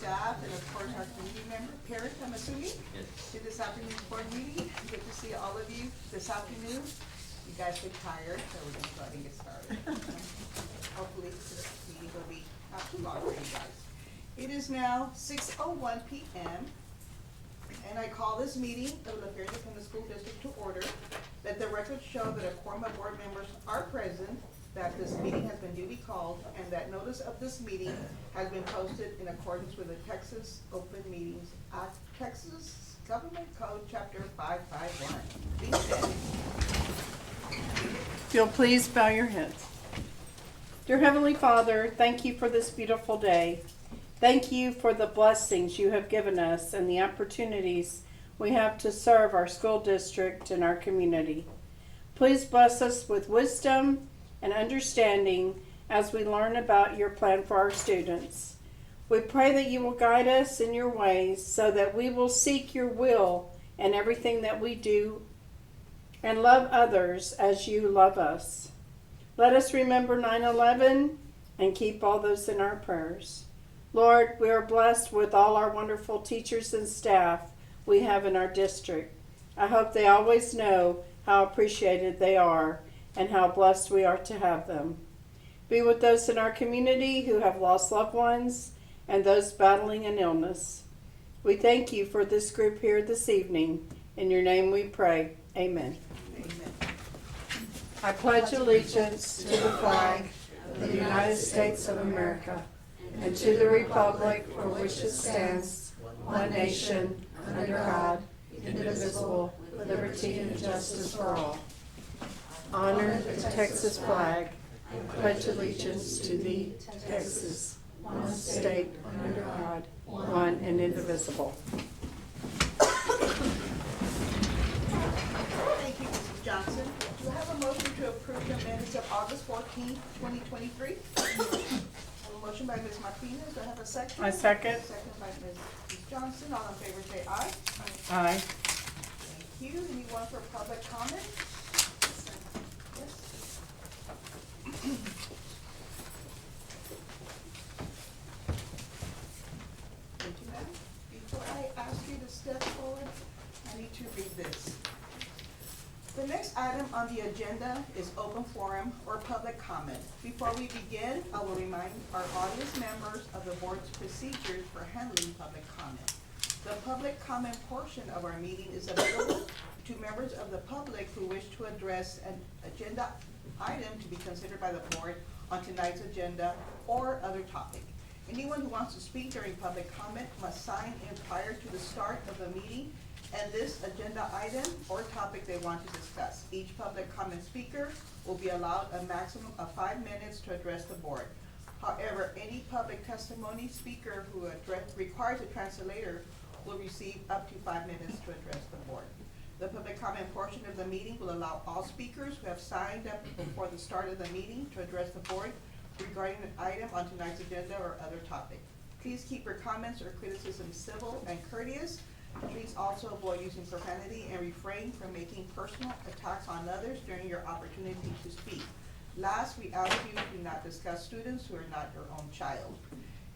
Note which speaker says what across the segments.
Speaker 1: staff, and of course our community member, Perry Kamasumi, to this afternoon's board meeting. Good to see all of you this afternoon. You guys look tired, so we're gonna go ahead and get started. Hopefully this meeting will be not too long for you guys. It is now 6:01 p.m. and I call this meeting of the Fairfield Independent School District to order. Let the record show that a quorum of board members are present, that this meeting has been duly called, and that notice of this meeting has been posted in accordance with the Texas Open Meetings Act, Texas Government Code, Chapter 551. Please stand.
Speaker 2: If you'll please bow your heads. Dear Heavenly Father, thank you for this beautiful day. Thank you for the blessings you have given us and the opportunities we have to serve our school district and our community. Please bless us with wisdom and understanding as we learn about your plan for our students. We pray that you will guide us in your ways so that we will seek your will in everything that we do and love others as you love us. Let us remember 9/11 and keep all those in our prayers. Lord, we are blessed with all our wonderful teachers and staff we have in our district. I hope they always know how appreciated they are and how blessed we are to have them. Be with those in our community who have lost loved ones and those battling an illness. We thank you for this group here this evening. In your name we pray. Amen.
Speaker 1: Amen.
Speaker 2: I pledge allegiance to the flag of the United States of America and to the republic for which it stands, one nation, under God, indivisible, with liberty and justice for all. Honor the Texas flag. Pledge allegiance to thee, Texas, one state, under God, one and indivisible.
Speaker 1: Thank you, Mrs. Johnson. Do I have a motion to approve the minutes of August 14th, 2023? A motion by Ms. Martinez. Do I have a second?
Speaker 2: I second.
Speaker 1: Second by Ms. Johnson. All in favor say aye.
Speaker 2: Aye.
Speaker 1: Thank you. Anyone for public comment? Yes. Thank you, ma'am. Before I ask you to step forward, I need to read this. The next item on the agenda is open forum or public comment. Before we begin, I will remind our audience members of the board's procedures for handling public comment. The public comment portion of our meeting is available to members of the public who wish to address an agenda item to be considered by the board on tonight's agenda or other topic. Anyone who wants to speak during public comment must sign in prior to the start of the meeting and this agenda item or topic they want to discuss. Each public comment speaker will be allowed a maximum of 5 minutes to address the board. However, any public testimony speaker who requires a translator will receive up to 5 minutes to address the board. The public comment portion of the meeting will allow all speakers who have signed up before the start of the meeting to address the board regarding an item on tonight's agenda or other topic. Please keep your comments or criticisms civil and courteous. Please also avoid using profanity and refrain from making personal attacks on others during your opportunity to speak. Last, we ask you do not discuss students who are not your own child.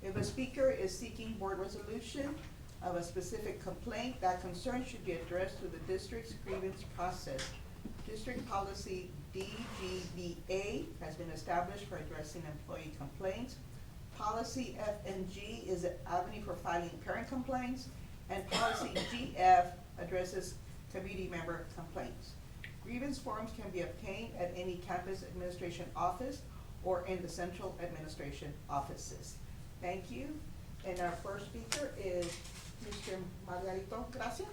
Speaker 1: If a speaker is seeking board resolution of a specific complaint, that concern should be addressed through the district's grievance process. District policy DGBA has been established for addressing employee complaints. Policy F&G is an avenue for filing parent complaints, and policy GF addresses community member complaints. Grievance forms can be obtained at any campus administration office or in the central administration offices. Thank you. And our first speaker is Mr. Margarito Gracia.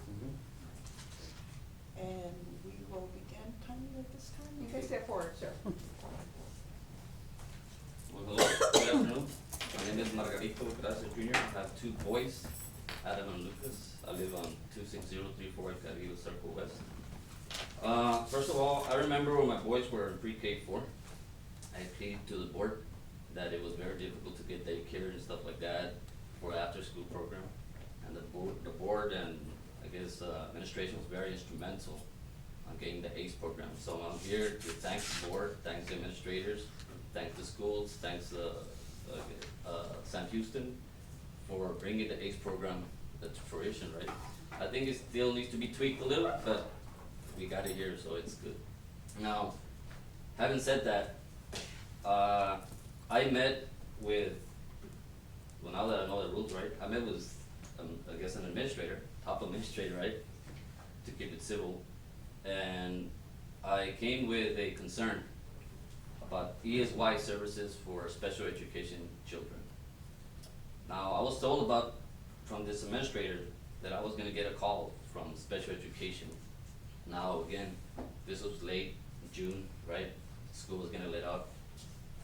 Speaker 1: And we will begin timing at this time. You can step forward, sir.
Speaker 3: Well, hello, good afternoon. My name is Margarito Gracia Jr. I have two boys, Adam and Lucas. I live on 26034 Carrillo Circle West. First of all, I remember when my boys were in pre-K4, I pleaded to the board that it was very difficult to get daycare and stuff like that for after-school program. And the board and I guess administration was very instrumental on getting the ACE program. So I'm here to thank the board, thank the administrators, thank the schools, thanks Sam Houston for bringing the ACE program to fruition, right? I think it still needs to be tweaked a little, but we got it here, so it's good. Now, having said that, I met with, well, now that I know the rules, right, I met with, I guess an administrator, top administrator, right, to keep it civil, and I came with a concern about ESY services for special education children. Now, I was told from this administrator that I was gonna get a call from special education. Now, again, this was late June, right? School was gonna let out.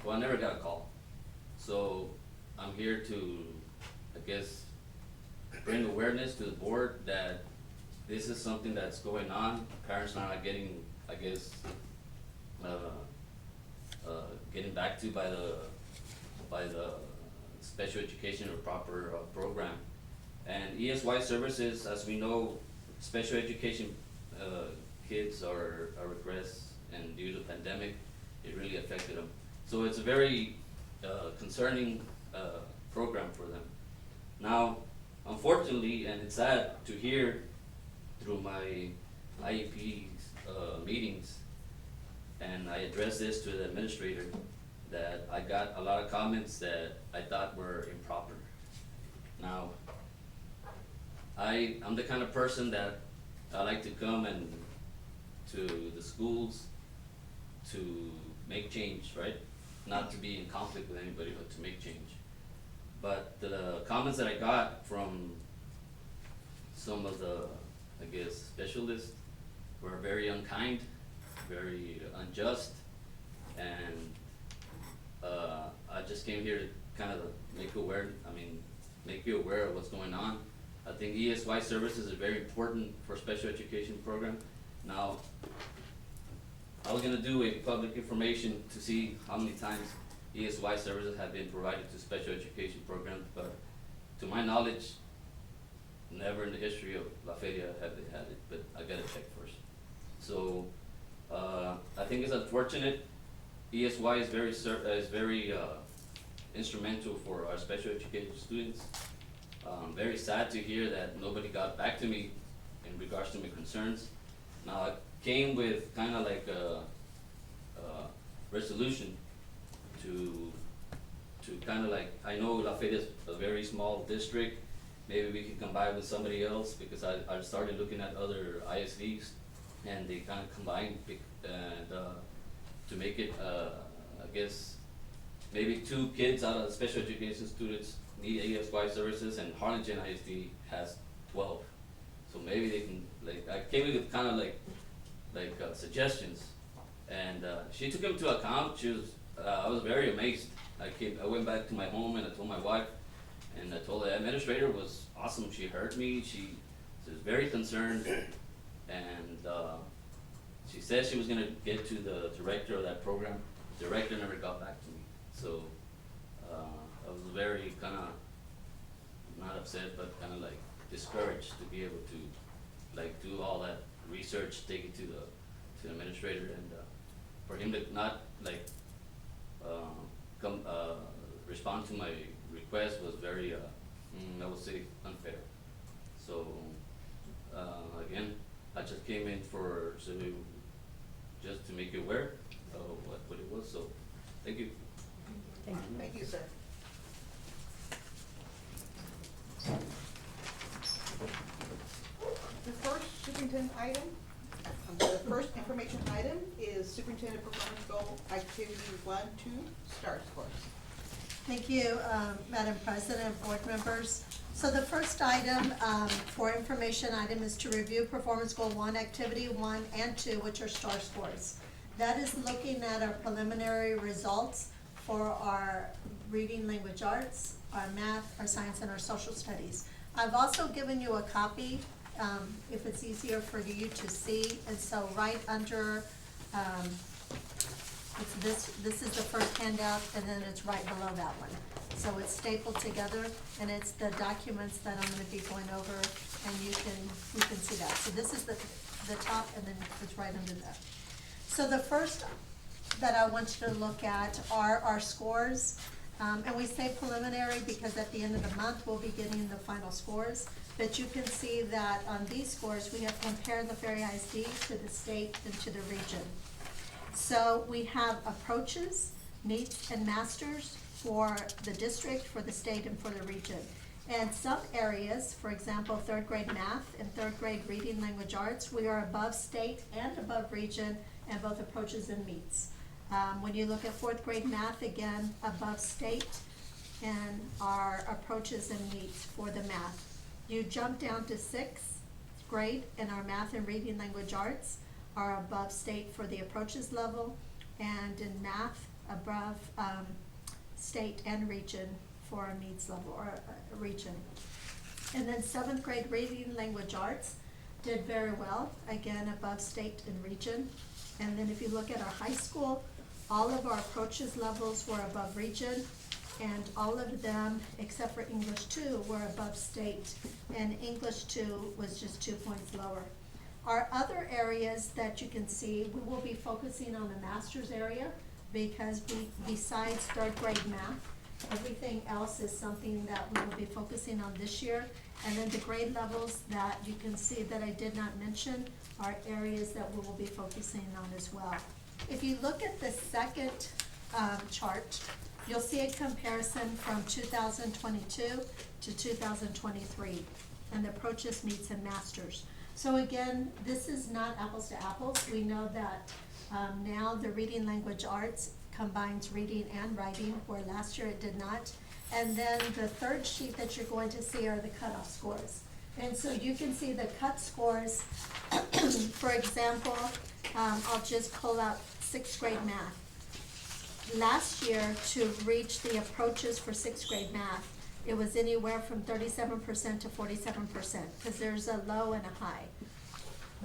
Speaker 3: Well, I never got a call. So I'm here to, I guess, bring awareness to the board that this is something that's going on. Parents are not getting, I guess, getting back to by the special education or proper program. And ESY services, as we know, special education kids are regressed, and due to the pandemic, it really affected them. So it's a very concerning program for them. Now, unfortunately, and it's sad to hear through my IEP meetings, and I addressed this to the administrator, that I got a lot of comments that I thought were improper. Now, I'm the kind of person that I like to come and to the schools to make change, right? Not to be in conflict with anybody, but to make change. But the comments that I got from some of the, I guess, specialists were very unkind, very unjust, and I just came here to kind of make you aware of what's going on. I think ESY services is very important for special education program. Now, I was gonna do a public information to see how many times ESY services have been provided to special education programs, but to my knowledge, never in the history of La Feria have they had it, but I gotta check first. So, I think it's unfortunate. ESY is very instrumental for our special education students. Very sad to hear that nobody got back to me in regards to my concerns. Now, I came with kind of like a resolution to kind of like, I know La Feria is a very small district, maybe we can combine with somebody else, because I started looking at other ISDs, and they kind of combine, and to make it, I guess, maybe 2 kids out of special education students need ESY services, and Harlingen ISD has 12. So maybe they can, like, I came with kind of like suggestions, and she took them to account. I was very amazed. I went back to my home and I told my wife, and I told the administrator was awesome. She heard me. She was very concerned, and she said she was gonna get to the director of that program. The director never got back to me. So I was very kind of, not upset, but kind of like discouraged to be able to like do all that research, take it to the administrator, and for him to not like respond to my request was very, I would say, unfair. So again, I just came in just to make you aware of what it was. So thank you.
Speaker 1: Thank you, sir. The first superintendent item, the first information item is superintendent performance goal activity 1-2 STAR scores.
Speaker 4: Thank you, Madam President, board members. So the first item for information item is to review performance goal 1, activity 1 and 2, which are STAR scores. That is looking at our preliminary results for our reading language arts, our math, our science, and our social studies. I've also given you a copy, if it's easier for you to see, and so right under, this is the first handout, and then it's right below that one. So it's stapled together, and it's the documents that I'm gonna be going over, and you can see that. So this is the top, and then it's right under that. So the first that I want you to look at are our scores. And we say preliminary because at the end of the month, we'll be getting the final scores. But you can see that on these scores, we have compared the Ferry ISD to the state and to the region. So we have approaches, meets, and masters for the district, for the state, and for the region. And some areas, for example, third grade math and third grade reading language arts, we are above state and above region and both approaches and meets. When you look at fourth grade math, again, above state and our approaches and meets for the math. You jump down to sixth grade and our math and reading language arts are above state for the approaches level, and in math above state and region for a meets level or a region. And then seventh grade reading language arts did very well, again above state and region. And then if you look at our high school, all of our approaches levels were above region, and all of them, except for English 2, were above state, and English 2 was just 2 points lower. Our other areas that you can see, we will be focusing on the master's area, because besides third grade math, everything else is something that we will be focusing on this year. And then the grade levels that you can see that I did not mention are areas that we will be focusing on as well. If you look at the second chart, you'll see a comparison from 2022 to 2023, and the approaches, meets, and masters. So again, this is not apples to apples. We know that now the reading language arts combines reading and writing, where last year it did not. And then the third sheet that you're going to see are the cutoff scores. And so you can see the cut scores. For example, I'll just pull out sixth grade math. Last year, to reach the approaches for sixth grade math, it was anywhere from 37% to 47%, because there's a low and a high.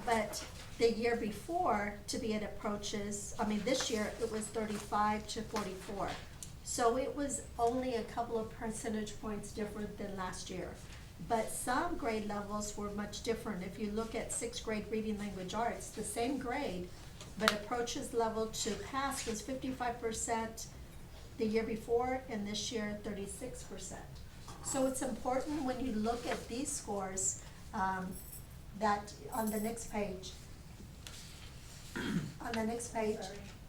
Speaker 4: But the year before, to be at approaches, this year, it was 35 to 44. So it was only a couple of percentage points different than last year. But some grade levels were much different. If you look at sixth grade reading language arts, the same grade, but approaches level to pass was 55% the year before, and this year 36%. So it's important when you look at these scores, that on the next page,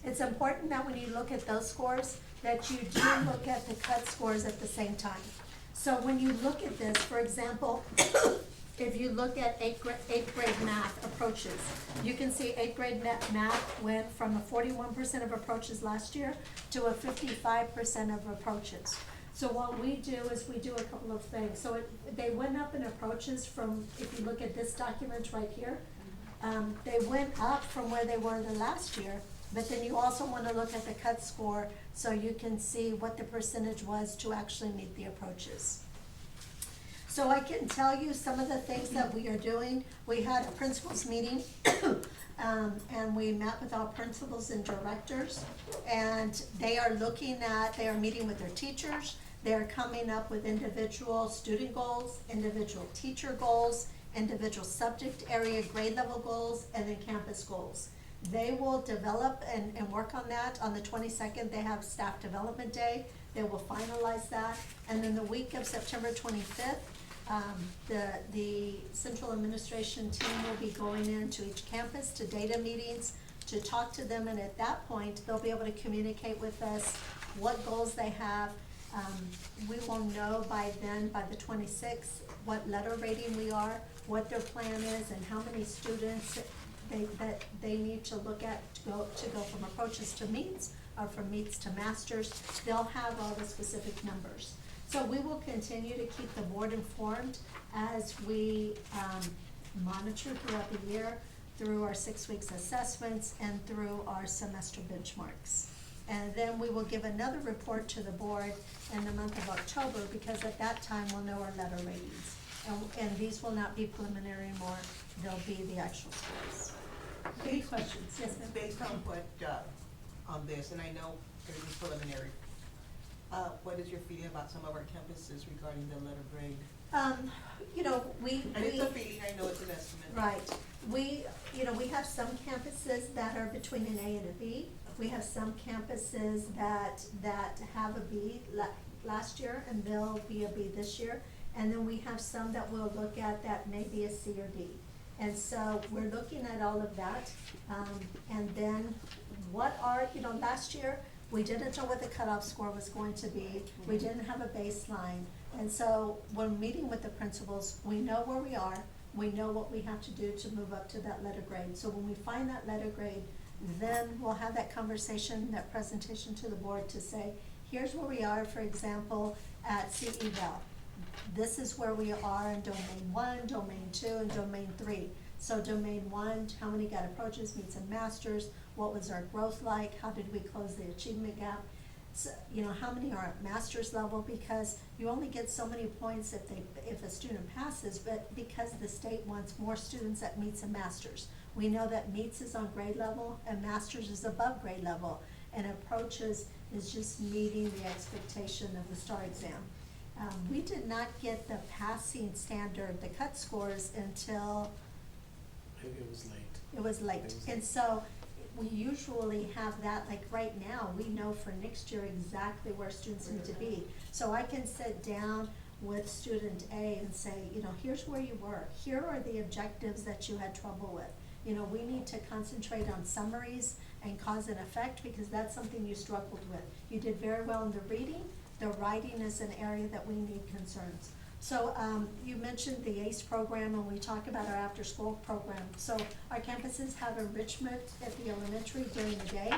Speaker 4: it's important that when you look at those scores, that you do look at the cut scores at the same time. So when you look at this, for example, if you look at eighth grade math approaches, you can see eighth grade math went from a 41% of approaches last year to a 55% of approaches. So what we do is we do a couple of things. So they went up in approaches from, if you look at this document right here, they went up from where they were the last year, but then you also want to look at the cut score so you can see what the percentage was to actually meet the approaches. So I can tell you some of the things that we are doing. We had a principals meeting and we met with all principals and directors, and they are meeting with their teachers. They're coming up with individual student goals, individual teacher goals, individual subject area grade level goals, and then campus goals. They will develop and work on that. On the 22nd, they have staff development day. They will finalize that. And then the week of September 25th, the central administration team will be going into each campus to data meetings to talk to them, and at that point, they'll be able to communicate with us what goals they have. We will know by then, by the 26th, what letter rating we are, what their plan is, and how many students that they need to look at to go from approaches to meets, or from meets to masters. They'll have all the specific numbers. So we will continue to keep the board informed as we monitor throughout the year, through our 6 weeks assessments and through our semester benchmarks. And then we will give another report to the board in the month of October, because at that time we'll know our letter ratings. And these will not be preliminary anymore, they'll be the actual scores. Any questions? Yes, ma'am.
Speaker 1: Based on what, on this, and I know everything's preliminary, what is your feeling about some of our campuses regarding the letter grade?
Speaker 4: And
Speaker 1: it's a feeling, I know it's an estimate.
Speaker 4: Right, we have some campuses that are between an A and a B, We have some campuses that have a B last year, and they'll be a B this year. And then we have some that we'll look at that may be a C or D. And so we're looking at all of that. And then last year, we didn't know what the cutoff score was going to be. We didn't have a baseline. And so when meeting with the principals, we know where we are. We know what we have to do to move up to that letter grade. So when we find that letter grade, then we'll have that conversation, that presentation to the board to say, here's where we are, for example, at CEVAL. This is where we are in domain 1, domain 2, and domain 3. So domain 1, how many got approaches, meets, and masters? What was our growth like? How did we close the achievement gap? So, how many are at master's level? Because you only get so many points if a student passes, but because the state wants more students at meets and masters. We know that meets is on grade level and masters is above grade level, and approaches is just meeting the expectation of the STAR exam. We did not get the passing standard, the cut scores, until
Speaker 5: It was late.
Speaker 4: it was late. And so we usually have that, like right now, we know for next year exactly where students need to be. So I can sit down with student A and say, here's where you were. Here are the objectives that you had trouble with. We need to concentrate on summaries and cause and effect, because that's something you struggled with. You did very well in the reading. The writing is an area that we need concerns. So you mentioned the ACE program, and we talk about our after-school program. So our campuses have enrichment at the elementary during the day.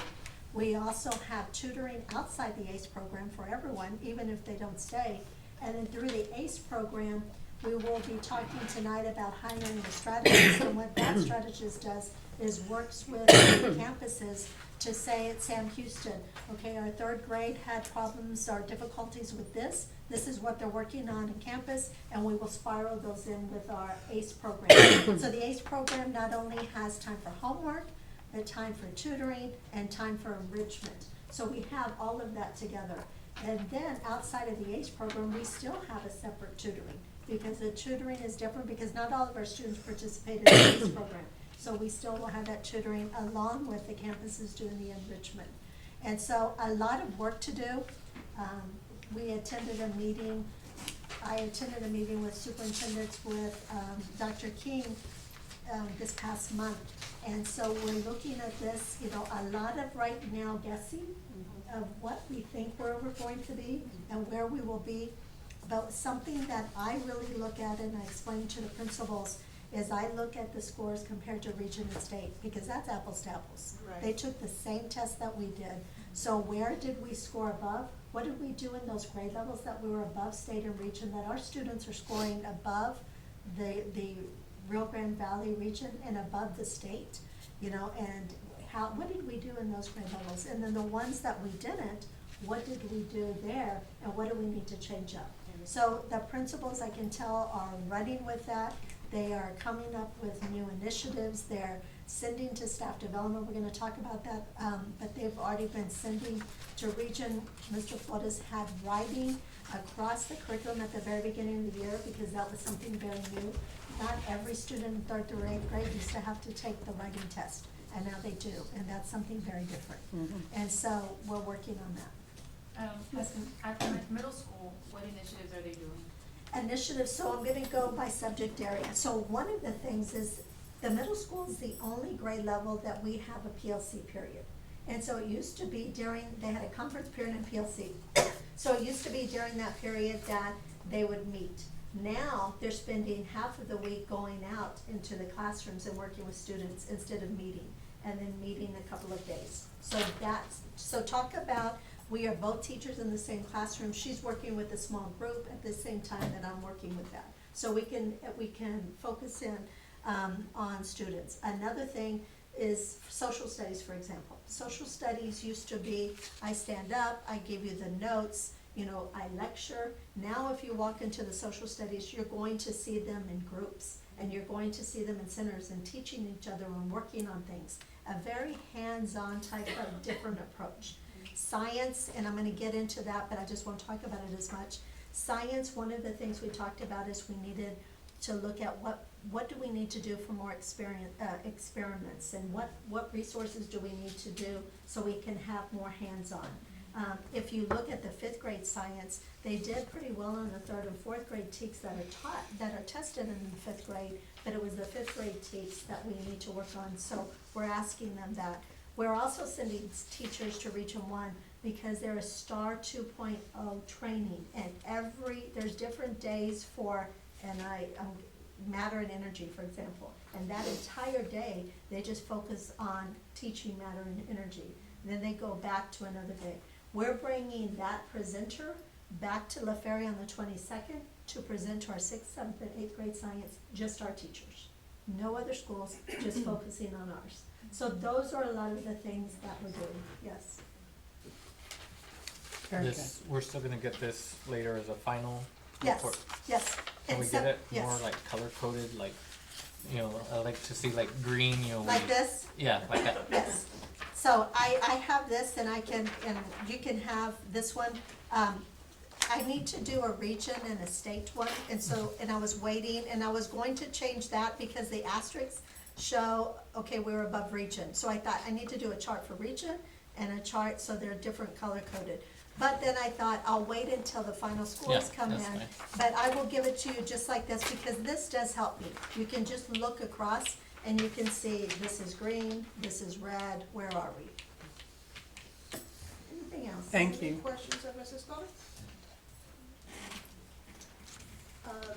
Speaker 4: We also have tutoring outside the ACE program for everyone, even if they don't stay. And then through the ACE program, we will be talking tonight about hiring a strategist. And what that strategist does is works with the campuses to say at Sam Houston, okay, our third grade had problems or difficulties with this. This is what they're working on campus, and we will spiral those in with our ACE program. So the ACE program not only has time for homework, but time for tutoring and time for enrichment. So we have all of that together. And then outside of the ACE program, we still have a separate tutoring, because the tutoring is different, because not all of our students participate in the ACE program. So we still will have that tutoring along with the campuses doing the enrichment. And so a lot of work to do. I attended a meeting with superintendents with Dr. King this past month. And so we're looking at this, a lot of right now guessing of what we think where we're going to be and where we will be. But something that I really look at, and I explain to the principals, is I look at the scores compared to region and state, because that's apples to apples.
Speaker 1: Right.
Speaker 4: They took the same test that we did. So where did we score above? What did we do in those grade levels that we were above state and region, that our students are scoring above the Rio Grande Valley region and above the state? And what did we do in those grade levels? And then the ones that we didn't, what did we do there, and what do we need to change up? So the principals, I can tell, are running with that. They are coming up with new initiatives. They're sending to staff development. We're gonna talk about that, but they've already been sending to region. Mr. Flores had writing across the curriculum at the very beginning of the year, because that was something very new. Not every student in 3rd through 8th grade used to have to take the writing test, and now they do, and that's something very different. And so we're working on that.
Speaker 6: At the middle school, what initiatives are they doing?
Speaker 4: Initiatives, so I'm gonna go by subject area. So one of the things is, the middle school is the only grade level that we have a PLC period. And so it used to be they had a conference period in PLC. So it used to be during that period that they would meet. Now, they're spending half of the week going out into the classrooms and working with students instead of meeting, and then meeting a couple of days. So talk about, we are both teachers in the same classroom. She's working with a small group at the same time that I'm working with that. So we can focus in on students. Another thing is social studies, for example. Social studies used to be, I stand up, I give you the notes, I lecture. Now if you walk into the social studies, you're going to see them in groups, and you're going to see them in centers and teaching each other and working on things. A very hands-on type of different approach. Science, and I'm gonna get into that, but I just won't talk about it as much. Science, one of the things we talked about is we needed to look at what what do we need to do for more experiments, and what resources do we need to do so we can have more hands-on? If you look at the fifth grade science, they did pretty well on the third and fourth grade TEKS that are tested in the fifth grade, but it was the fifth grade TEKS that we need to work on, so we're asking them that. We're also sending teachers to Region 1 because there is STAR 2.0 training, and there's different days for, matter and energy, for example. And that entire day, they just focus on teaching matter and energy. Then they go back to another day. We're bringing that presenter back to La Feria on the 22nd to present to our 6th, 7th, and 8th grade science, just our teachers. No other schools, just focusing on ours. So those are a lot of the things that we're doing, yes.
Speaker 2: Very good.
Speaker 7: This, we're still gonna get this later as a final
Speaker 4: Yes,
Speaker 7: report.
Speaker 4: yes.
Speaker 7: Can we
Speaker 4: It's
Speaker 7: get it
Speaker 4: yes.
Speaker 7: more like color coded, like, you know, I like to see like green, you know.
Speaker 4: Like this?
Speaker 7: Yeah, like that.
Speaker 4: Yes. So I have this, and and you can have this one. I need to do a region and a state one, and I was waiting, and I was going to change that because the asterisks show, okay, we're above region. So I thought I need to do a chart for region and a chart so they're different color coded. But then I thought I'll wait until the final scores
Speaker 7: Yeah,
Speaker 4: come in.
Speaker 7: that's fine.
Speaker 4: But I will give it to you just like this, because this does help me. You can just look across and you can see this is green, this is red, where are we? Anything else?
Speaker 2: Thank
Speaker 1: Any
Speaker 2: you.
Speaker 1: questions of Mrs. Gomes?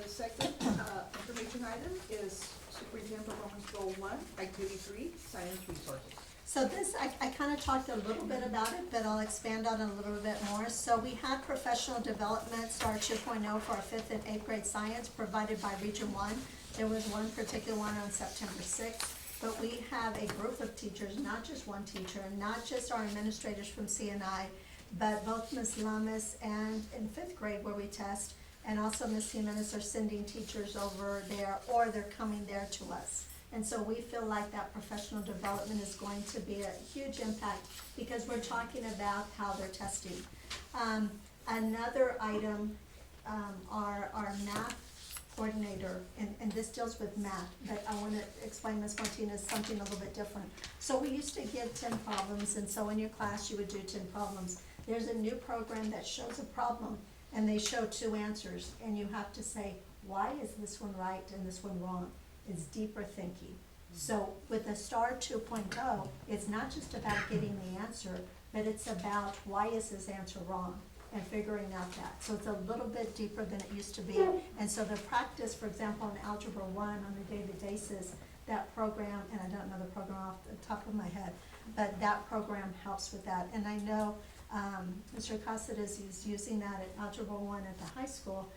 Speaker 1: The second, information item is Superintendent Performance Goal 1, Activity 3, Science Resources.
Speaker 4: So this, I kind of talked a little bit about it, but I'll expand on it a little bit more. So we had professional development, STAR 2.0 for our 5th and 8th grade science provided by Region 1. There was one particular one on September 6th, but we have a group of teachers, not just one teacher, not just our administrators from CNI, but both Ms. Lamas and in 5th grade where we test, and also Ms. Jimenez are sending teachers over there, or they're coming there to us. And so we feel like that professional development is going to be a huge impact because we're talking about how they're testing. Another item, our math coordinator, and this deals with math, but I want to explain, Ms. Martinez, something a little bit different. So we used to give 10 problems, and so in your class you would do 10 problems. There's a new program that shows a problem, and they show 2 answers, and you have to say, why is this one right and this one wrong? It's deeper thinking. So with the STAR 2.0, it's not just about getting the answer, but it's about why is this answer wrong and figuring out that. So it's a little bit deeper than it used to be. And so the practice, for example, in Algebra 1 on a daily basis, that program, and I don't know the program off the top of my head, but that program helps with that. And I know Mr. Caceres is using that at Algebra 1 at the high school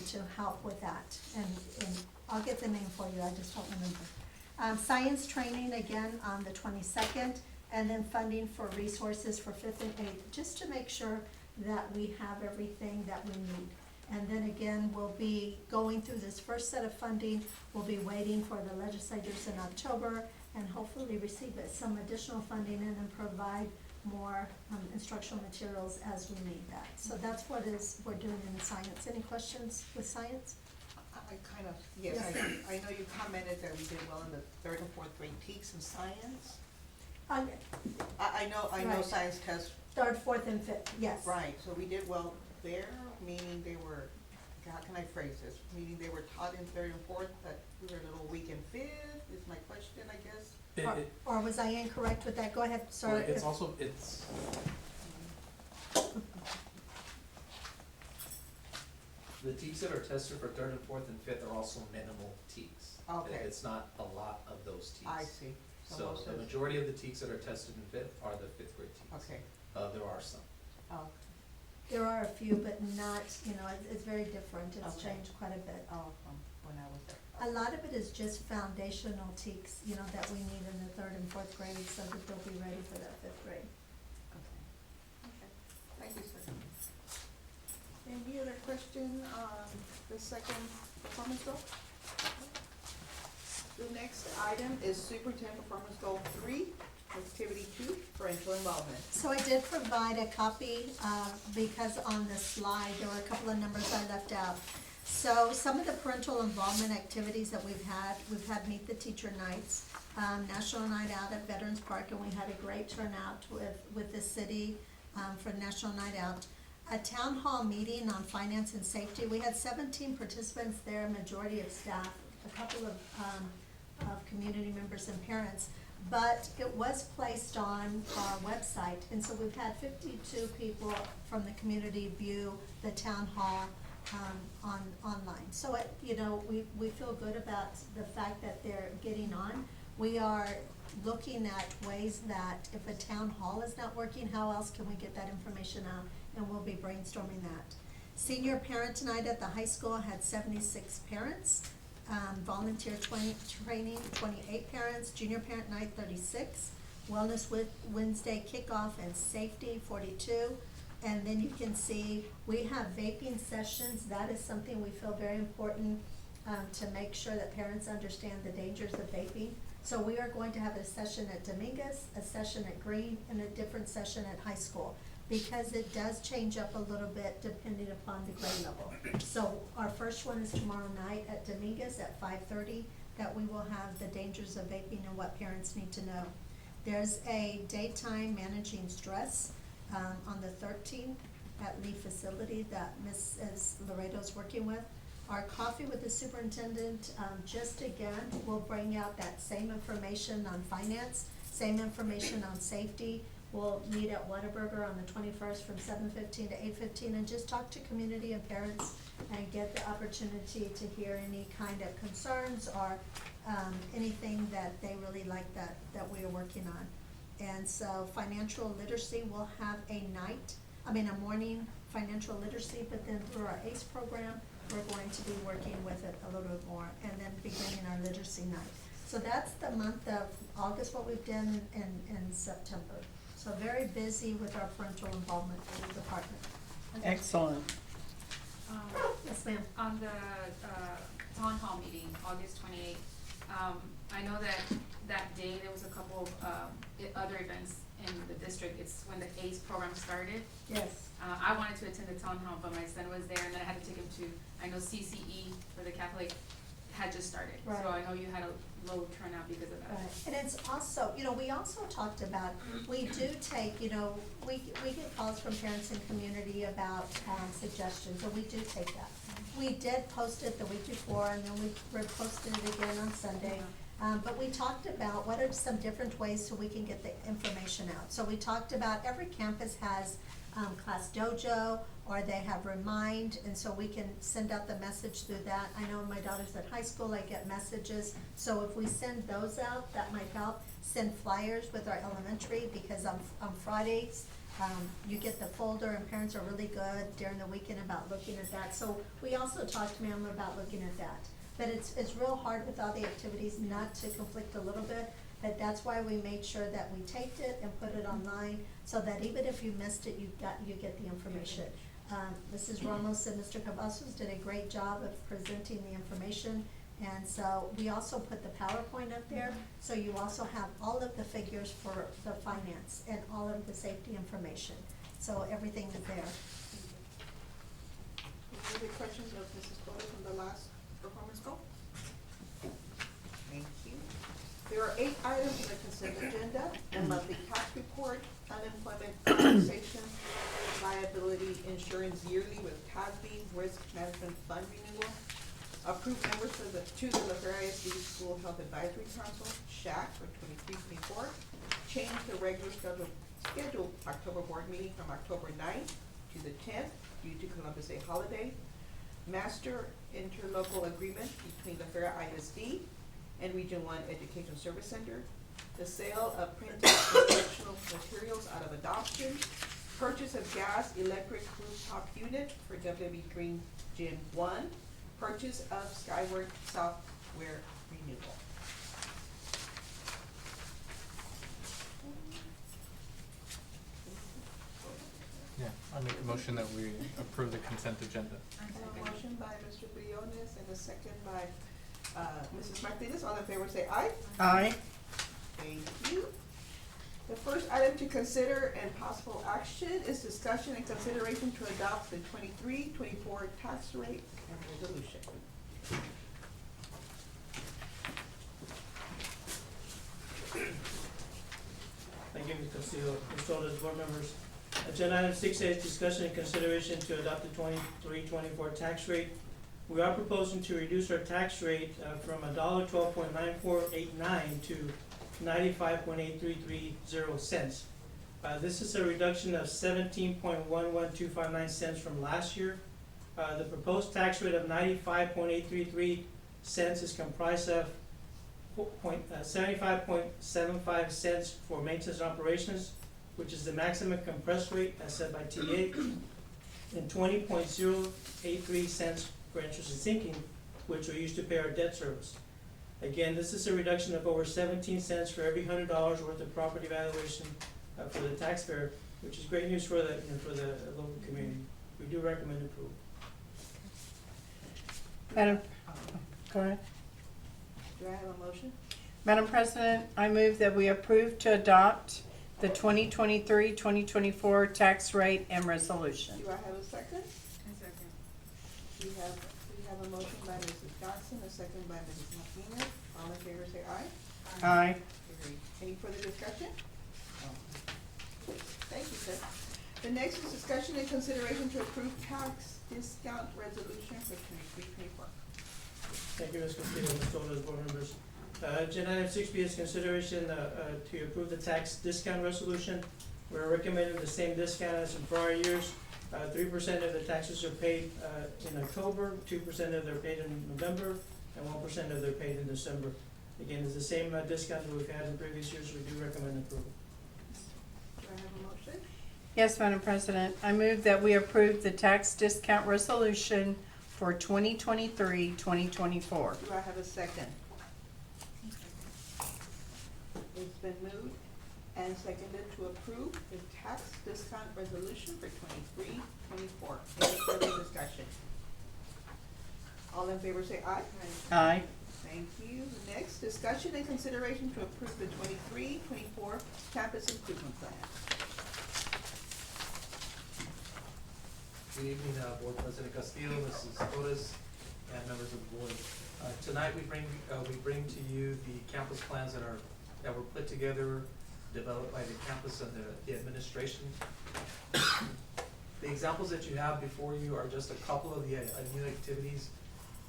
Speaker 4: to help with that. And I'll get the name for you, I just don't remember. Science training again on the 22nd, and then funding for resources for 5th and 8th, just to make sure that we have everything that we need. And then again, we'll be going through this first set of funding, we'll be waiting for the legislators in October, and hopefully receive some additional funding and then provide more instructional materials as we need that. So that's what we're doing in the science. Any questions with science?
Speaker 1: I kind of, yes, I know you commented that we did well in the 3rd and 4th grade TEKS in science. I know
Speaker 4: Right.
Speaker 1: science tests,
Speaker 4: 3rd, 4th, and 5th, yes.
Speaker 1: right, so we did well there, meaning they were, how can I phrase this? Meaning they were taught in 3rd and 4th, but we were a little weak in 5th, is my question, I guess.
Speaker 4: Or was I incorrect with that? Go ahead,
Speaker 5: Well,
Speaker 4: sorry.
Speaker 5: it's also, the TEKS that are tested for 3rd and 4th and 5th are also minimal TEKS.
Speaker 1: Okay.
Speaker 5: It's not a lot of those TEKS.
Speaker 1: I see.
Speaker 5: So
Speaker 1: most
Speaker 5: the
Speaker 1: of-
Speaker 5: majority of the TEKS that are tested in 5th are the 5th grade TEKS.
Speaker 1: Okay,
Speaker 5: There are some.
Speaker 1: oh,
Speaker 4: There are a few, but not, it's very different. It's
Speaker 1: Okay.
Speaker 4: changed quite a bit.
Speaker 1: from when I was there.
Speaker 4: A lot of it is just foundational TEKS, that we need in the 3rd and 4th grade so that they'll be ready for that 5th grade.
Speaker 1: Okay, thank you, sir. Any other question on the second performance goal? The next item is Superintendent Performance Goal 3, Activity 2, parental involvement.
Speaker 4: So I did provide a copy, because on the slide, there were a couple of numbers I left out. So some of the parental involvement activities that we've had Meet the Teacher Nights, National Night Out at Veterans Park, and we had a great turnout with the city for National Night Out. A town hall meeting on finance and safety. We had 17 participants there, majority of staff, a couple of community members and parents. But it was placed on our website, and so we've had 52 people from the community view the town hall online. So we feel good about the fact that they're getting on. We are looking at ways that if a town hall is not working, how else can we get that information out? And we'll be brainstorming that. Senior Parent Night at the high school had 76 parents. Volunteer training, 28 parents. Junior Parent Night, 36. Wellness Wednesday kickoff and safety, 42. And then you can see we have vaping sessions. That is something we feel very important to make sure that parents understand the dangers of vaping. So we are going to have a session at Dominguez, a session at Green, and a different session at high school, because it does change up a little bit depending upon the grade level. So our first one is tomorrow night at Dominguez at 5:30, that we will have the dangers of vaping and what parents need to know. There's a daytime managing stress on the 13th at Lee facility that Mrs. Laredo's working with. Our coffee with the superintendent, just again, will bring out that same information on finance, same information on safety. We'll meet at Whataburger on the 21st from 7:15 to 8:15 and just talk to community and parents and get the opportunity to hear any kind of concerns or anything that they really like that we are working on. And so financial literacy will have a morning financial literacy, but then through our ACE program, we're going to be working with it a little bit more, and then beginning our literacy night. So that's the month of August, what we've done in September. So very busy with our parental involvement in the department.
Speaker 2: Excellent.
Speaker 4: Yes, ma'am.
Speaker 6: On the town hall meeting, August 28th, I know that day there was a couple of other events in the district. It's when the ACE program started.
Speaker 4: Yes.
Speaker 6: I wanted to attend the town hall, but my son was there, and then I had to take him to, I know CCE for the Catholic had just started.
Speaker 4: Right.
Speaker 6: So I know you had a low turnout because of that.
Speaker 4: Right, and it's also, we also talked about, we do take, we get calls from parents and community about suggestions, and we do take that. We did post it the week before, and then we reposted it again on Sunday. But we talked about what are some different ways so we can get the information out. So we talked about every campus has Class Dojo, or they have Remind, and so we can send out the message through that. I know my daughter's at high school, I get messages, so if we send those out, that might help. Send flyers with our elementary, because on Fridays, you get the folder, and parents are really good during the weekend about looking at that. So we also talked to them about looking at that. But it's real hard with all the activities not to conflict a little bit, but that's why we made sure that we taped it and put it online, so that even if you missed it, you get the information. Mrs. Ramos and Mr. Cavazos did a great job of presenting the information, and so we also put the PowerPoint up there, so you also have all of the figures for the finance and all of the safety information. So everything is there.
Speaker 1: Any questions of Mrs. Cole from the last performance goal? Thank you. There are 8 items on the consent agenda: a monthly tax report, unemployment compensation, liability insurance yearly with CASB, risk management fund renewal, approved members to the LaFerre ISD School Health Advisory Council, SHAC, for 23-24, change the regular scheduled October board meeting from October 9th to the 10th due to Columbus Day holiday, master interlocal agreement between LaFerre ISD and Region 1 Education Service Center, the sale of printed instructional materials out of adoption, purchase of gas electric rooftop unit for WB Green Gym 1, purchase of Skyward software renewal.
Speaker 7: Yeah, I make a motion that we approve the consent agenda.
Speaker 1: A motion by Mr. Briones and a second by Mrs. Martinez. All in favor say aye.
Speaker 2: Aye.
Speaker 1: Thank you. The first item to consider and possible action is discussion and consideration to adopt the 23-24 tax rate and resolution.
Speaker 8: Thank you, Ms. Castillo. Mr. Alders, board members. Agenda item 6A is discussion and consideration to adopt the 23-24 tax rate. We are proposing to reduce our tax rate from $1.12.9489 to 95.8330 cents. This is a reduction of 17.11259 cents from last year. The proposed tax rate of 95.833 cents is comprised of 75.75 cents for maintenance and operations, which is the maximum compressed rate as set by TA, and 20.083 cents for interest and sinking, which we use to pay our debt service. Again, this is a reduction of over 17 cents for every $100 worth of property valuation for the taxpayer, which is great news for the local community. We do recommend approval.
Speaker 2: Madam, go ahead.
Speaker 1: Do I have a motion?
Speaker 2: Madam President, I move that we approve to adopt the 2023-2024 tax rate and resolution.
Speaker 1: Do I have a second?
Speaker 6: A second.
Speaker 1: We have a motion by Mrs. Johnson, a second by Mrs. Martinez. All in favor say aye.
Speaker 2: Aye.
Speaker 1: Carried. Any further discussion? Thank you, sir. The next is discussion and consideration to approve tax discount resolution for 23-24.
Speaker 8: Thank you, Ms. Castillo, Mr. Alders, board members. Agenda item 6B is consideration to approve the tax discount resolution. We're recommending the same discount as in prior years. 3% of the taxes are paid in October, 2% of they're paid in November, and 1% of they're paid in December. Again, it's the same discount that we've had in previous years. We do recommend approval.
Speaker 1: Do I have a motion?
Speaker 2: Yes, Madam President, I move that we approve the tax discount resolution for 2023-2024.
Speaker 1: Do I have a second? It's been moved and seconded to approve the tax discount resolution for 23-24. Any further discussion? All in favor say aye.
Speaker 2: Aye.
Speaker 1: Thank you. Next, discussion and consideration to approve the 23-24 campus improvement plan.
Speaker 5: Good evening, Board President Castillo, Mrs. Torres, and members of the board. Tonight, we bring to you the campus plans that were put together, developed by the campus and the administration. The examples that you have before you are just a couple of the new activities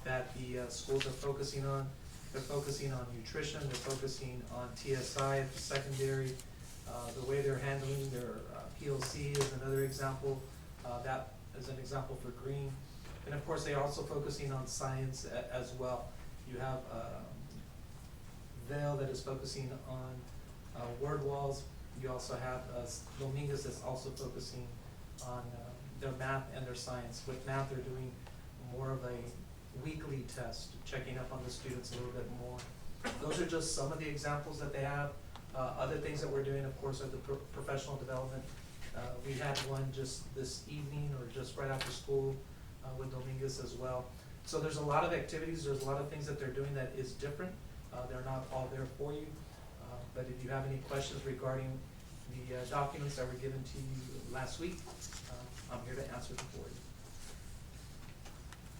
Speaker 5: that the schools are focusing on. They're focusing on nutrition, they're focusing on TSI at the secondary, the way they're handling their PLC is another example. That is an example for green. And of course, they are also focusing on science as well. You have Vail that is focusing on word walls. You also have Dominguez that's also focusing on their math and their science. With math, they're doing more of a weekly test, checking up on the students a little bit more. Those are just some of the examples that they have. Other things that we're doing, of course, are the professional development. We had one just this evening or just right after school with Dominguez as well. So there's a lot of activities, there's a lot of things that they're doing that is different. They're not all there for you. But if you have any questions regarding the documents that were given to you last week, I'm here to answer them for you.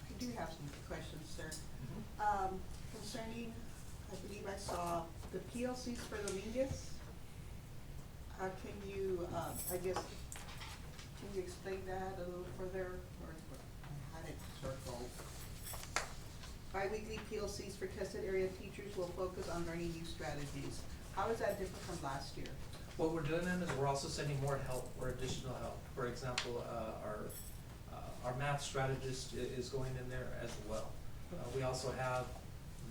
Speaker 1: I do have some questions, sir. Concerning, I believe I saw the PLCs for Dominguez. How can you, I guess, can you explain that a little further, or how did it circle? Bi-weekly PLCs for tested area teachers will focus on learning new strategies. How is that different from last year?
Speaker 5: What we're doing then is we're also sending more help or additional help. For example, our math strategist is going in there as well. We also have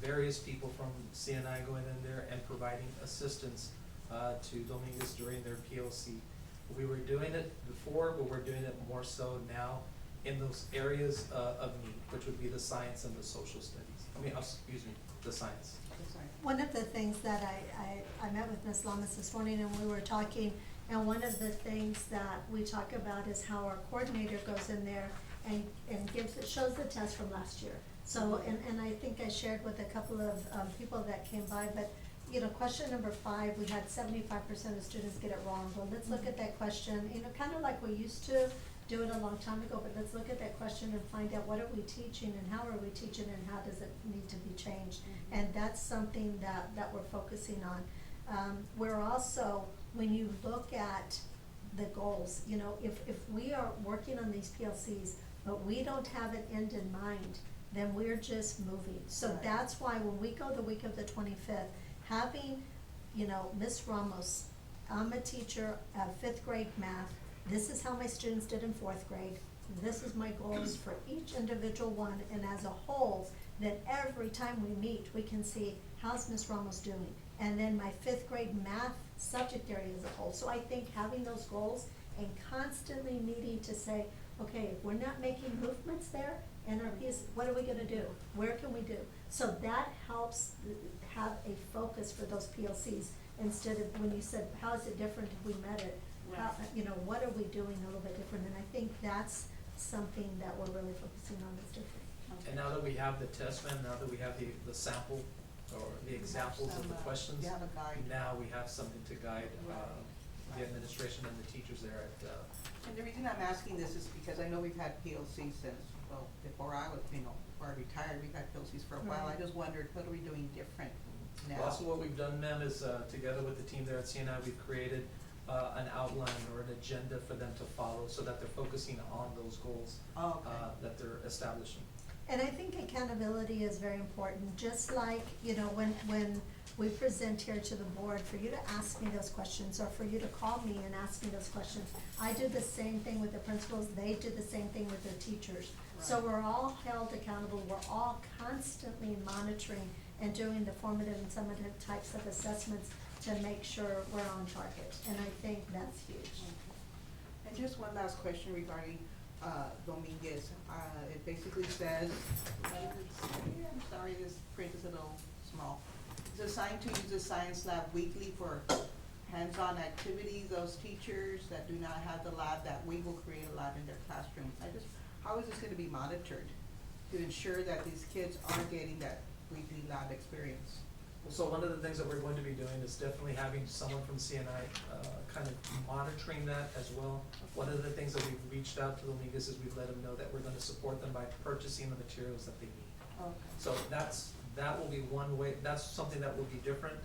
Speaker 5: various people from CNI going in there and providing assistance to Dominguez during their PLC. We were doing it before, but we're doing it more so now in those areas of need, which would be the science and the social studies. The science.
Speaker 1: Sorry.
Speaker 4: One of the things that I met with Ms. Lamas this morning and we were talking, and one of the things that we talk about is how our coordinator goes in there and shows the test from last year. So, and I think I shared with a couple of people that came by, but you know, question number 5, we had 75% of students get it wrong, but let's look at that question, you know, kind of like we used to do it a long time ago, but let's look at that question and find out what are we teaching and how are we teaching and how does it need to be changed? And that's something that we're focusing on. We're also, when you look at the goals, you know, if we are working on these PLCs, but we don't have an end in mind, then we're just moving. So
Speaker 1: Right.
Speaker 4: that's why when we go the week of the 25th, having, you know, Ms. Ramos, I'm a teacher of 5th grade math, this is how my students did in 4th grade, this is my goals for each individual one, and as a whole, that every time we meet, we can see, how's Ms. Ramos doing? And then my 5th grade math subject area as a whole. So I think having those goals and constantly needing to say, okay, if we're not making movements there, NRPs, what are we gonna do? Where can we do? So that helps have a focus for those PLCs, instead of when you said, how is it different if we met it? How, you know, what are we doing a little bit different? And I think that's something that we're really focusing on that's different.
Speaker 5: And now that we have the test plan, now that we have the sample or the examples of the questions,
Speaker 1: You have a guide.
Speaker 5: now we have something to guide, the administration and the teachers there at,
Speaker 1: And the reason I'm asking this is because I know we've had PLCs since, well, before I was, you know, before I retired, we've had PLCs for a while. I
Speaker 4: Right.
Speaker 1: just wondered, what are we doing different now?
Speaker 5: Well, also what we've done, ma'am, is, together with the team there at CNI, we've created, an outline or an agenda for them to follow so that they're focusing on those goals,
Speaker 1: Oh, okay.
Speaker 5: that they're establishing.
Speaker 4: And I think accountability is very important, just like, you know, when we present here to the board, for you to ask me those questions, or for you to call me and ask me those questions. I do the same thing with the principals, they do the same thing with their teachers. So
Speaker 1: Right.
Speaker 4: we're all held accountable, we're all constantly monitoring and doing the formative and summative types of assessments to make sure we're on target, and I think that's huge.
Speaker 1: And just one last question regarding, Dominguez. It basically says, I'm sorry, this print is a little small. It's assigned to use the science lab weekly for hands-on activities. Those teachers that do not have the lab, that we will create a lab in their classrooms. How is this gonna be monitored to ensure that these kids are getting that weekly lab experience?
Speaker 5: Well, so one of the things that we're going to be doing is definitely having someone from CNI, kind of monitoring that as well. One of the things that we've reached out to the Dominguez is we've let them know that we're gonna support them by purchasing the materials that they need.
Speaker 1: Okay.
Speaker 5: So that will be one way, that's something that will be different,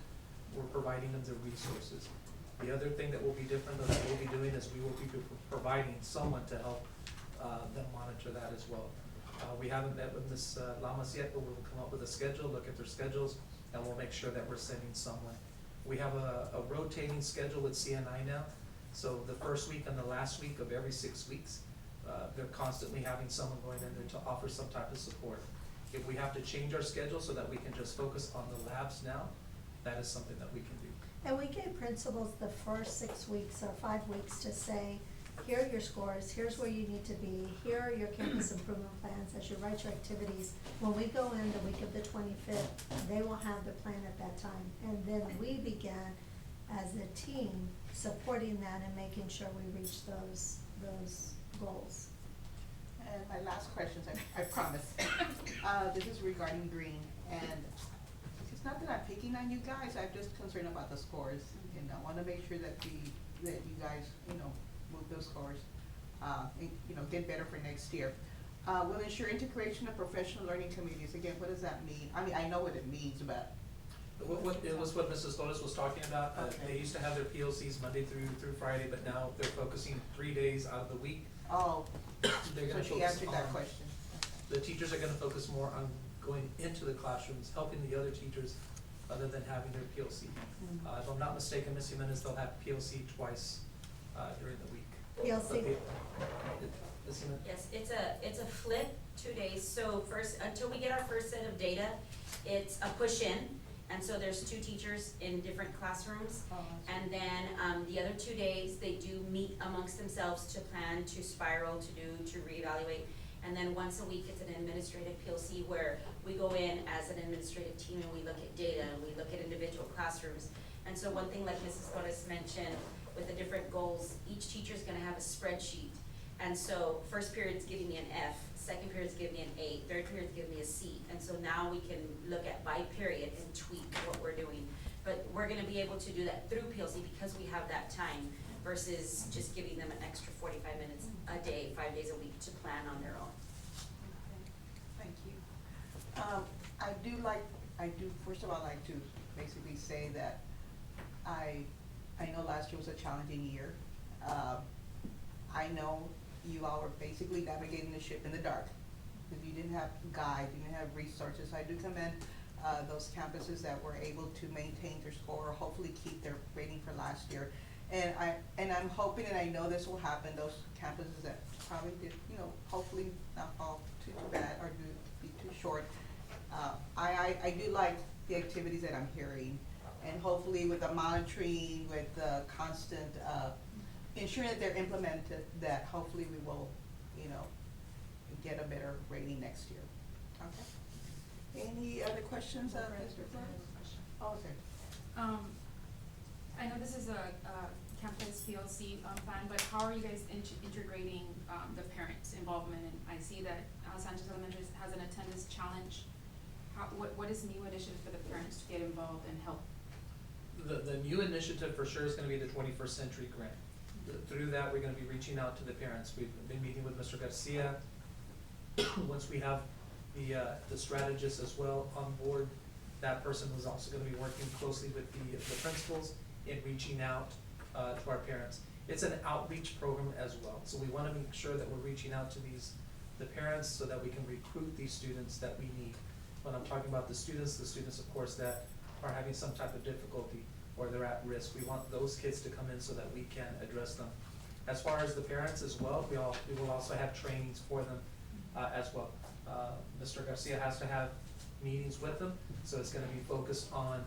Speaker 5: we're providing them the resources. The other thing that will be different that we'll be doing is we will be providing someone to help, them monitor that as well. We haven't met with Ms. Lamas yet, but we'll come up with a schedule, look at their schedules, and we'll make sure that we're sending someone. We have a rotating schedule with CNI now, so the first week and the last week of every 6 weeks, they're constantly having someone going in there to offer some type of support. If we have to change our schedule so that we can just focus on the labs now, that is something that we can do.
Speaker 4: And we gave principals the first 6 weeks or 5 weeks to say, here are your scores, here's where you need to be, here are your campus improvement plans as you write your activities. When we go in the week of the 25th, they will have the plan at that time. And then we began as a team supporting that and making sure we reach those goals.
Speaker 1: And my last question, I promise. This is regarding green, and it's not that I'm picking on you guys, I'm just concerned about the scores. And I wanna make sure that you guys, move those scores, and, get better for next year. Will ensure integration of professional learning communities. Again, what does that mean? I mean, I know what it means, but.
Speaker 5: It was what Mrs. Torres was talking about,
Speaker 1: Okay.
Speaker 5: they used to have their PLCs Monday through Friday, but now they're focusing 3 days out of the week.
Speaker 1: Oh,
Speaker 5: They're
Speaker 1: so
Speaker 5: gonna
Speaker 1: she
Speaker 5: focus
Speaker 1: answered that
Speaker 5: on,
Speaker 1: question.
Speaker 5: the teachers are gonna focus more on going into the classrooms, helping the other teachers, other than having their PLC. If I'm not mistaken, Ms. Jimenez, they'll have PLC twice, during the week.
Speaker 4: PLC.
Speaker 5: Ms. Jimenez?
Speaker 9: Yes, it's a flip 2 days, so first, until we get our first set of data, it's a push in, and so there's 2 teachers in different classrooms.
Speaker 1: Oh, I see.
Speaker 9: And then, the other 2 days, they do meet amongst themselves to plan, to spiral, to reevaluate. And then once a week, it's an administrative PLC where we go in as an administrative team and we look at data and we look at individual classrooms. And so one thing, like Mrs. Torres mentioned, with the different goals, each teacher's gonna have a spreadsheet. And so first period's giving me an F, second period's giving me an A, third period's giving me a C. And so now we can look at by period and tweak what we're doing. But we're gonna be able to do that through PLC because we have that time versus just giving them an extra 45 minutes a day, 5 days a week to plan on their own.
Speaker 1: Thank you. I do first of all like to basically say that I know last year was a challenging year. I know you all were basically navigating the ship in the dark, because you didn't have guides, you didn't have resources. I do commend those campuses that were able to maintain their score, or hopefully keep their rating for last year. And I'm hoping, and I know this will happen, those campuses that probably did, hopefully not fall too bad or be too short. I do like the activities that I'm hearing, and hopefully with the monitoring, with the constant, ensuring that they're implemented, that hopefully we will, get a better rating next year. Okay. Any other questions, Mr. Flores? Oh, okay.
Speaker 6: I know this is a campus PLC plan, but how are you guys integrating the parents' involvement? And I see that Sanchez Elementary has an attendance challenge. What is new initiative for the parents to get involved and help?
Speaker 5: The new initiative for sure is gonna be the 21st Century Grant. Through that, we're gonna be reaching out to the parents. We've been meeting with Mr. Garcia. Once we have the strategist as well on board, that person was also gonna be working closely with the principals in reaching out to our parents. It's an outreach program as well, so we wanna make sure that we're reaching out to the parents so that we can recruit these students that we need. When I'm talking about the students of course that are having some type of difficulty or they're at risk, we want those kids to come in so that we can address them. As far as the parents as well, we will also have trainings for them as well. Mr. Garcia has to have meetings with them, so it's gonna be focused on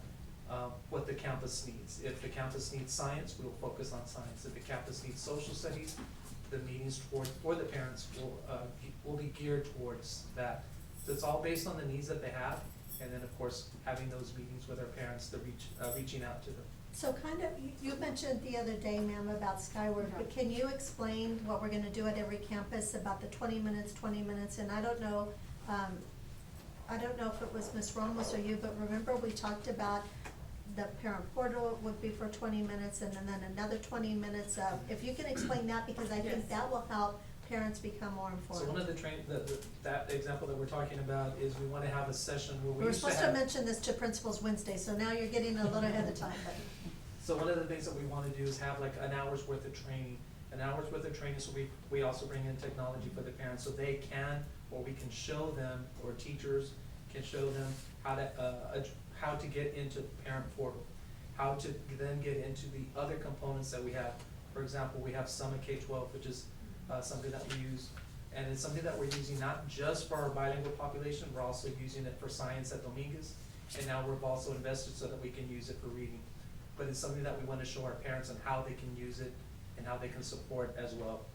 Speaker 5: what the campus needs. If the campus needs science, we will focus on science. If the campus needs social studies, the meetings for the parents will be geared towards that. So it's all based on the needs that they have, and then of course, having those meetings with our parents, reaching out to them.
Speaker 4: So kind of, you mentioned the other day, ma'am, about Skyward, but can you explain what we're gonna do at every campus about the 20 minutes, and I don't know if it was Ms. Ramos or you, but remember we talked about the parent portal would be for 20 minutes and then another 20 minutes of, if you can explain that, because I think
Speaker 6: Yes.
Speaker 4: that will help parents become more informed.
Speaker 5: So one of that example that we're talking about is we wanna have a session where
Speaker 4: We
Speaker 5: we
Speaker 4: were
Speaker 5: used to
Speaker 4: supposed to
Speaker 5: have.
Speaker 4: mention this to principals Wednesday, so now you're getting a little ahead of time, but.
Speaker 5: So one of the things that we wanna do is have like an hour's worth of training, so we also bring in technology for the parents, so they can, or we can show them, or teachers can show them how to get into parent portal, how to then get into the other components that we have. For example, we have Summit K-12, which is something that we use, and it's something that we're using not just for our bilingual population, we're also using it for science at Dominguez, and now we've also invested so that we can use it for reading. But it's something that we want to show our parents on how they can use it and how they can support as well.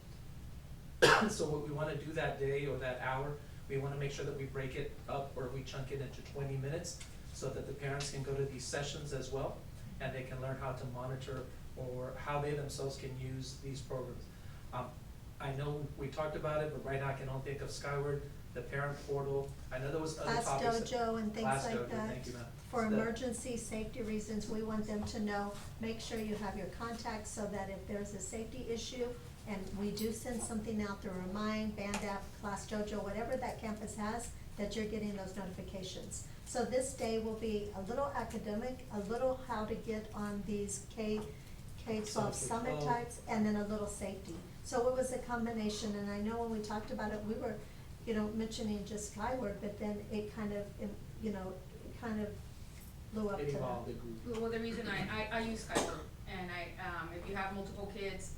Speaker 5: So what we want to do that day or that hour, we want to make sure that we break it up or we chunk it into 20 minutes so that the parents can go to these sessions as well, and they can learn how to monitor or how they themselves can use these programs. I know we talked about it, but right now I can only think of Skyward, the parent portal. I know there was other
Speaker 4: Class
Speaker 5: topics.
Speaker 4: Dojo and things
Speaker 5: Class
Speaker 4: like
Speaker 5: Dojo,
Speaker 4: that.
Speaker 5: thank you, ma'am.
Speaker 4: For
Speaker 5: The-
Speaker 4: emergency safety reasons, we want them to know, make sure you have your contacts so that if there's a safety issue, and we do send something out to remind, Band App, Class Dojo, whatever that campus has, that you're getting those notifications. So this day will be a little academic, a little how to get on these K-12 summit
Speaker 5: K-12.
Speaker 4: types, and then a little safety. So it was a combination, and I know when we talked about it, we were, mentioning just Skyward, but then it kind of, blew up to
Speaker 5: It
Speaker 4: that.
Speaker 5: evolved, it grew.
Speaker 6: Well, the reason I use Skyward, and if you have multiple kids,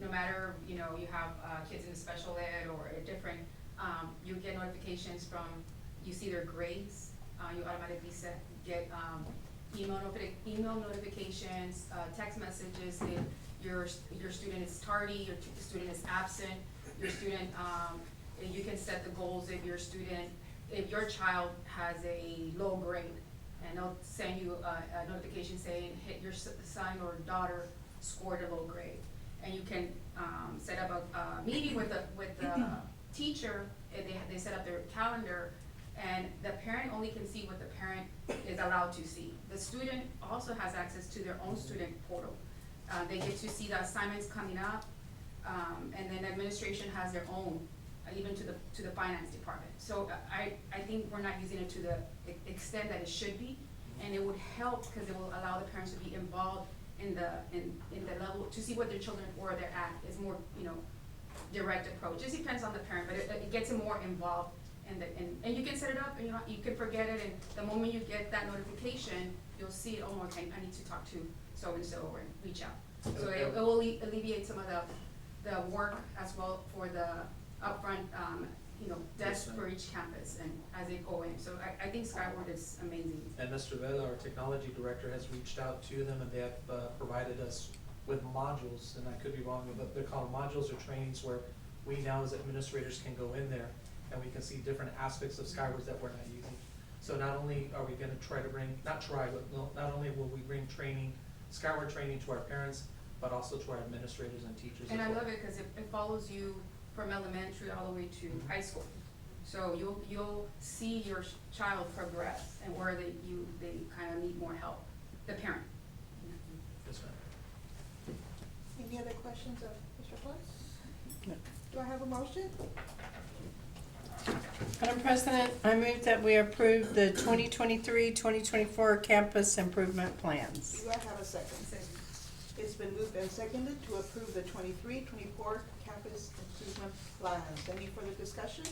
Speaker 6: no matter, you have, kids in special ed or a different, you get notifications from, you see their grades, you automatically get, email notifications, text messages if your student is tardy, your student is absent, your student, you can set the goals if your child has a low grade, and they'll send you a notification saying, hit your son or daughter scored a low grade. And you can, set up a meeting with the teacher, and they set up their calendar, And the parent only can see what the parent is allowed to see. The student also has access to their own student portal. They get to see the assignments coming up, and then administration has their own, even to the finance department. So I think we're not using it to the extent that it should be, and it would help, because it will allow the parents to be involved in the level, to see what their children, where they're at, is more, direct approach. It depends on the parent, but it gets them more involved, and you can set it up, and you can forget it, and the moment you get that notification, you'll see, oh, okay, I need to talk to so-and-so, or reach out. So it will alleviate some of the work as well for the upfront, desk for each campus, and as they go in. So I think Skyward is amazing.
Speaker 5: And Mr. Vela, our technology director, has reached out to them, and they have provided us with modules, and I could be wrong, but they're called modules or trainings, where we now as administrators can go in there and we can see different aspects of Skyward that we're not using. So not only are we gonna try to bring, not only will we bring training, Skyward training to our parents, but also to our administrators and teachers as
Speaker 6: And I
Speaker 5: well.
Speaker 6: love it because it follows you from elementary all the way to high school. So you'll see your child progress and where they kind of need more help, the parent.
Speaker 5: Yes, ma'am.
Speaker 1: Any other questions of Mr. Plus?
Speaker 2: No.
Speaker 1: Do I have a motion?
Speaker 2: Madam President, I move that we approve the 2023-2024 campus improvement plans.
Speaker 1: Do I have a second? It's been moved and seconded to approve the 23-24 campus improvement plans. Any further discussion?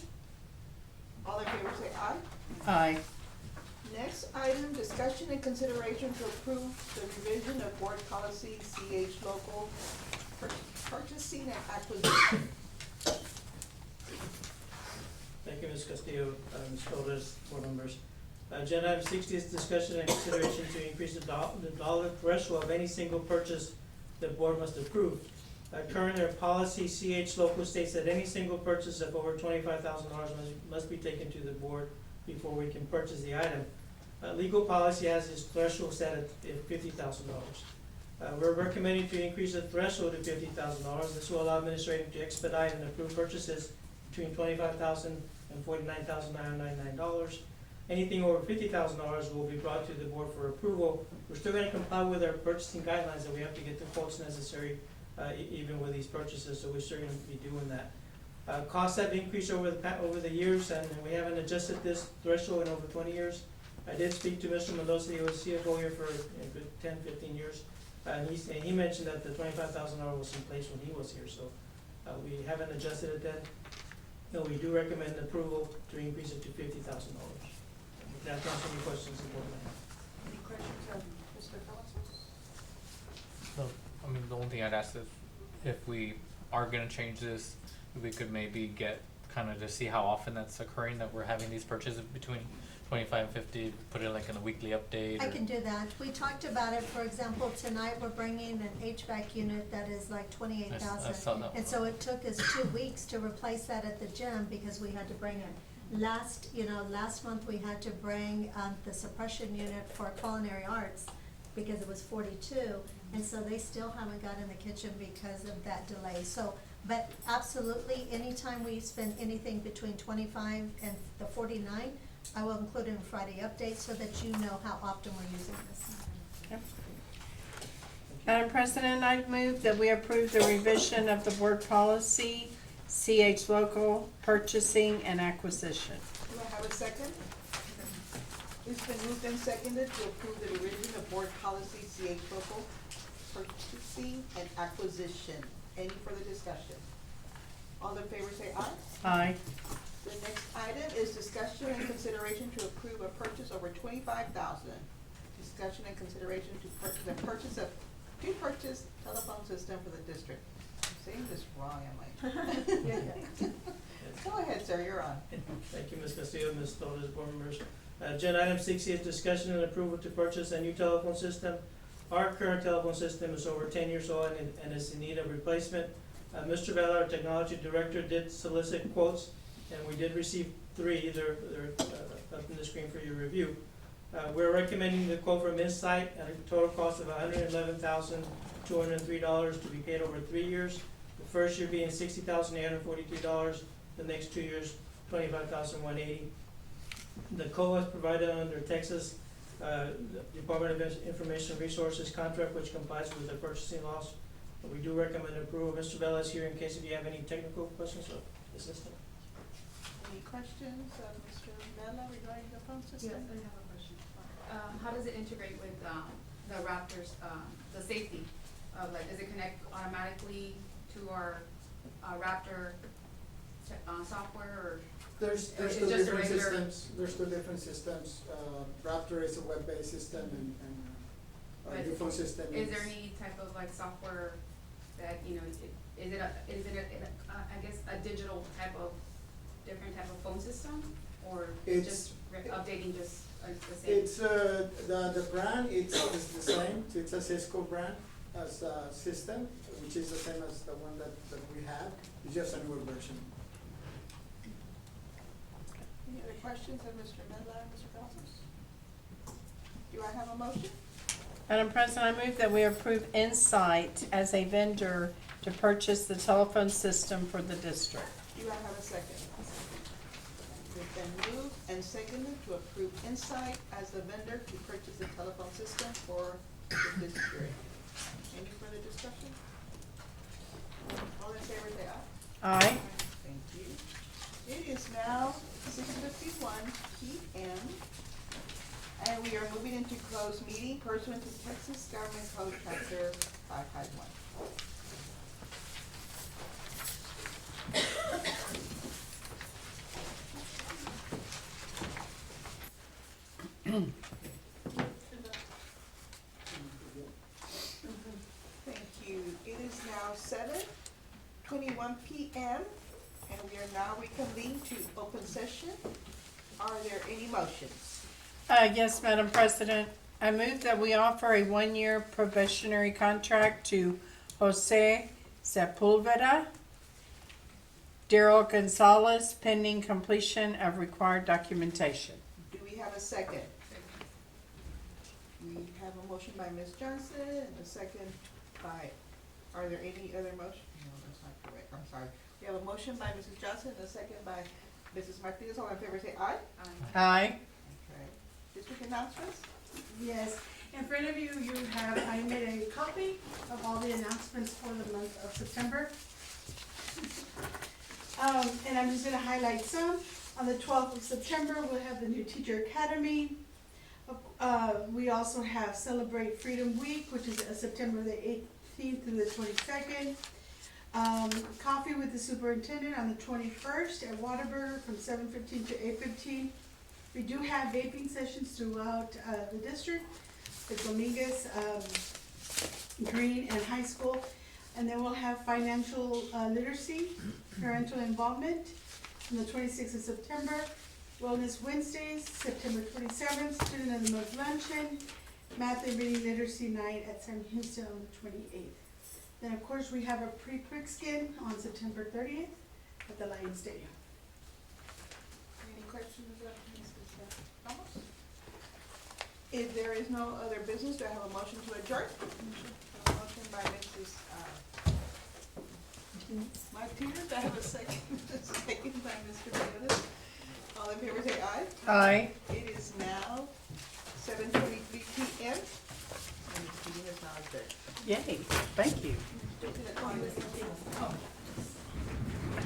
Speaker 1: All in favor say aye.
Speaker 2: Aye.
Speaker 1: Next item, discussion and consideration to approve the revision of board policy CH local purchasing and acquisition.
Speaker 8: Thank you, Ms. Castillo, Ms. Torres, board members. Agenda item 60 is discussion and consideration to increase the dollar threshold of any single purchase the board must approve. Current our policy CH local states that any single purchase of over $25,000 must be taken to the board before we can purchase the item. Legal policy has this threshold set at $50,000. We're recommending to increase the threshold to $50,000. This will allow administration to expedite and approve purchases between $25,000 and $49,999. Anything over $50,000 will be brought to the board for approval. We're still gonna comply with our purchasing guidelines, and we have to get the quotes necessary, even with these purchases, so we're still gonna be doing that. Costs have increased over the years, and we haven't adjusted this threshold in over 20 years. I did speak to Mr. Mendoza, he was CFO here for a good 10, 15 years, and he mentioned that the $25,000 was in place when he was here, so we haven't adjusted it then. No, we do recommend approval to increase it to $50,000. That answers any questions the board may have.
Speaker 1: Any questions of Mr. Palacios?
Speaker 7: So, I mean, the only thing I'd ask is if we are gonna change this, if we could maybe get kind of to see how often that's occurring, that we're having these purchases between 25 and 50, put it like in a weekly update.
Speaker 4: I
Speaker 7: or-
Speaker 4: can do that. We talked about it, for example, tonight we're bringing an HVAC unit that is like 28,000.
Speaker 7: I saw that
Speaker 4: And
Speaker 7: one.
Speaker 4: so it took us 2 weeks to replace that at the gym because we had to bring it. Last month we had to bring, the suppression unit for culinary arts because it was 42. And so they still haven't got in the kitchen because of that delay. So, but absolutely, anytime we spend anything between 25 and the 49, I will include in Friday update so that you know how often we're using this.
Speaker 2: Yep. Madam President, I move that we approve the revision of the board policy CH local purchasing and acquisition.
Speaker 1: Do I have a second? It's been moved and seconded to approve the revision of board policy CH local purchasing and acquisition. Any further discussion? All in favor say aye.
Speaker 2: Aye.
Speaker 1: The next item is discussion and consideration to approve a purchase over $25,000. Discussion and consideration to purchase telephone system for the district. I'm saying this wrong, am I? Go ahead, sir, you're on.
Speaker 8: Thank you, Ms. Castillo, Ms. Torres, board members. Agenda item 60 is discussion and approval to purchase a new telephone system. Our current telephone system is over 10 years old and is in need of replacement. Mr. Vela, our technology director, did solicit quotes, and we did receive 3. They're up on the screen for your review. We're recommending the quote from Insight at a total cost of $111,203 to be paid over 3 years. The first year being $60,842. The next 2 years, $25,180. The COA is provided under Texas Department of Information Resources contract, which complies with the purchasing laws. We do recommend approval. Mr. Vela is here in case if you have any technical questions of the system.
Speaker 1: Any questions of Mr. Mella regarding the phone system?
Speaker 6: Yes, I have a question. How does it integrate with, the Raptors, the safety of like, does it connect automatically to our, Raptor, software or?
Speaker 10: There's
Speaker 6: It's
Speaker 10: two
Speaker 6: just a
Speaker 10: different
Speaker 6: regular-
Speaker 10: systems, there's two different systems. Raptor is a web-based system and
Speaker 6: But
Speaker 10: our phone system
Speaker 6: Is there any type of like software that, you know, is it I guess, a digital type of, different type of phone system? Or
Speaker 10: It's-
Speaker 6: just updating just the same?
Speaker 10: It's, the brand, it's the same, it's a Cisco brand as a system, which is the same as the one that we have, it's just a newer version.
Speaker 1: Any other questions of Mr. Mella and Mr. Costas? Do I have a motion?
Speaker 2: Madam President, I move that we approve Insight as a vendor to purchase the telephone system for the district.
Speaker 1: Do I have a second? It's been moved and seconded to approve Insight as the vendor to purchase the telephone system for the district. Any further discussion? All in favor, say aye.
Speaker 2: Aye.
Speaker 1: Thank you. It is now 6:51 PM, and we are moving into closed meeting pursuant to Texas Government Code Chapter 551. Thank you. It is now 7:21 PM, and we are now reconvened to open session. Are there any motions?
Speaker 2: Yes, Madam President, I move that we offer a one-year probationary contract to Jose Sepulveda, Daryl Gonzalez, pending completion of required documentation.
Speaker 1: Do we have a second? We have a motion by Ms. Johnson and a second by, are there any other motion? No, that's not correct, I'm sorry. We have a motion by Mrs. Johnson and a second by Mrs. Martinez. All in favor, say aye.
Speaker 2: Aye.
Speaker 1: Okay. District announcements?
Speaker 11: Yes, in front of you, you have, I made a copy of all the announcements for the month of September. And I'm just gonna highlight some. On the 12th of September, we'll have the new Teacher Academy. We also have Celebrate Freedom Week, which is September the 18th through the 22nd. Coffee with the Superintendent on the 21st at Whataburger from 7:15 to 8:15. We do have vaping sessions throughout the district, the Dominguez, Green, and High School. And then we'll have financial literacy, parental involvement on the 26th of September. Wellness Wednesdays, September 27th, Student of the Month Luncheon, Math and Reading Literacy Night at Sam Houston on the 28th. Then, of course, we have a pre-prick skin on September 30th at the Lion Stadium.
Speaker 1: Any questions of Mrs. Ramos? If there is no other business, do I have a motion to adjourn? A motion by Mrs. Martinez, do I have a second? Second by Mr. Davis. All in favor, say aye.
Speaker 2: Aye.
Speaker 1: It is now 7:23 PM, and the meeting is now adjourned.
Speaker 2: Yay, thank you.
Speaker 1: Oh,